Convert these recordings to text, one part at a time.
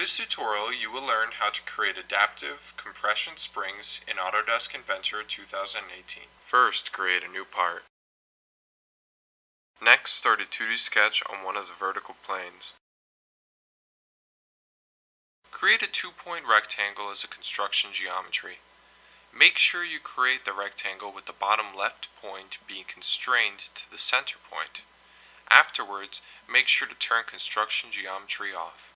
this tutorial, you will learn how to create adaptive compression springs in Autodesk Inventor 2018. First, create a new part. Next, start a 2D sketch on one of the vertical planes. Create a 2-point rectangle as a construction geometry. Make sure you create the rectangle with the bottom left point being constrained to the center point. Afterwards, make sure to turn construction geometry off.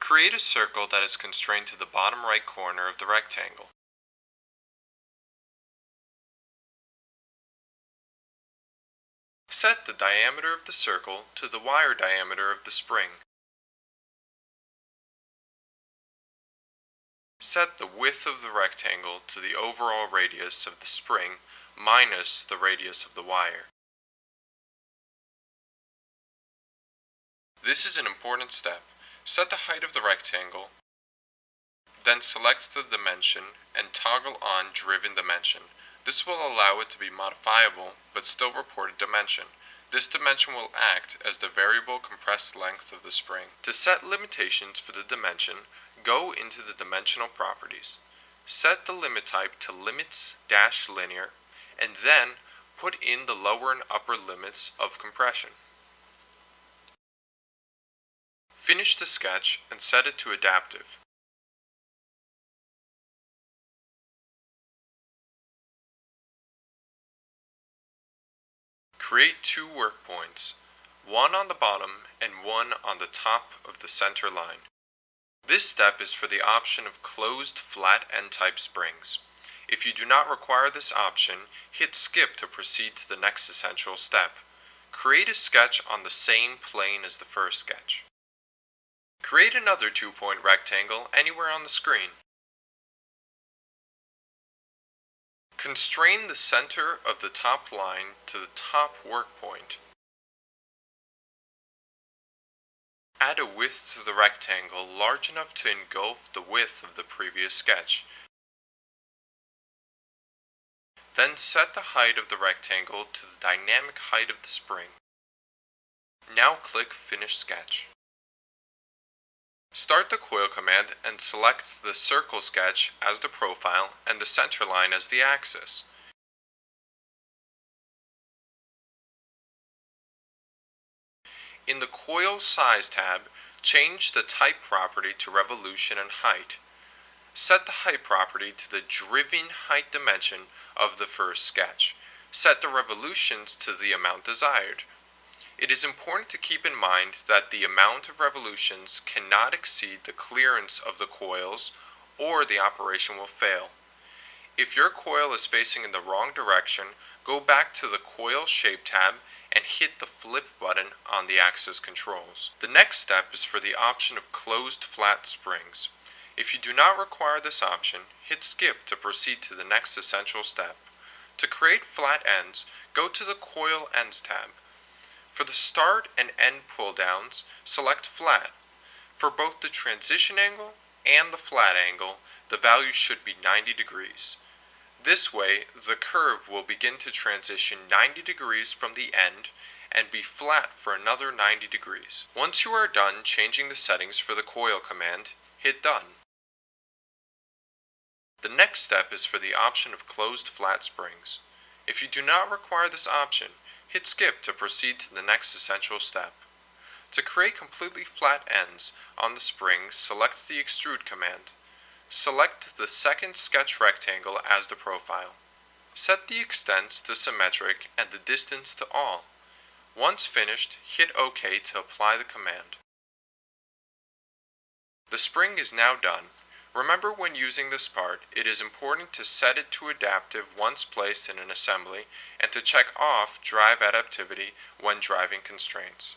Create a circle that is constrained to the bottom right corner of the rectangle. Set the diameter of the circle to the wire diameter of the spring. Set the width of the rectangle to the overall radius of the spring minus the radius of the wire. This is an important step. Set the height of the rectangle, then select the dimension and toggle on driven dimension. This will allow it to be modifiable but still report a dimension. This dimension will act as the variable compressed length of the spring. To set limitations for the dimension, go into the dimensional properties. Set the limit type to limits-linear and then put in the lower and upper limits of compression. Finish the sketch and set it to adaptive. Create 2 work points, one on the bottom and one on the top of the center line. This step is for the option of closed flat end type springs. If you do not require this option, hit skip to proceed to the next essential step. Create a sketch on the same plane as the first sketch. Create another 2-point rectangle anywhere on the screen. Constrain the center of the top line to the top work point. Add a width to the rectangle large enough to engulf the width of the previous sketch. Then set the height of the rectangle to the dynamic height of the spring. Now click Finish Sketch. Start the coil command and select the circle sketch as the profile and the center line as the axis. In the Coil Size tab, change the type property to revolution and height. Set the height property to the driven height dimension of the first sketch. Set the revolutions to the amount desired. It is important to keep in mind that the amount of revolutions cannot exceed the clearance of the coils or the operation will fail. If your coil is facing in the wrong direction, go back to the Coil Shape tab and hit the flip button on the axis controls. The next step is for the option of closed flat springs. If you do not require this option, hit skip to proceed to the next essential step. To create flat ends, go to the Coil Ends tab. For the start and end pull downs, select flat. For both the transition angle and the flat angle, the value should be 90 degrees. This way, the curve will begin to transition 90 degrees from the end and be flat for another 90 degrees. Once you are done changing the settings for the coil command, hit done. The next step is for the option of closed flat springs. If you do not require this option, hit skip to proceed to the next essential step. To create completely flat ends on the spring, select the Extrude command. Select the second sketch rectangle as the profile. Set the extents to symmetric and the distance to all. Once finished, hit OK to apply the command. The spring is now done. Remember, when using this part, it is important to set it to adaptive once placed in an assembly and to check off drive adaptivity when driving constraints.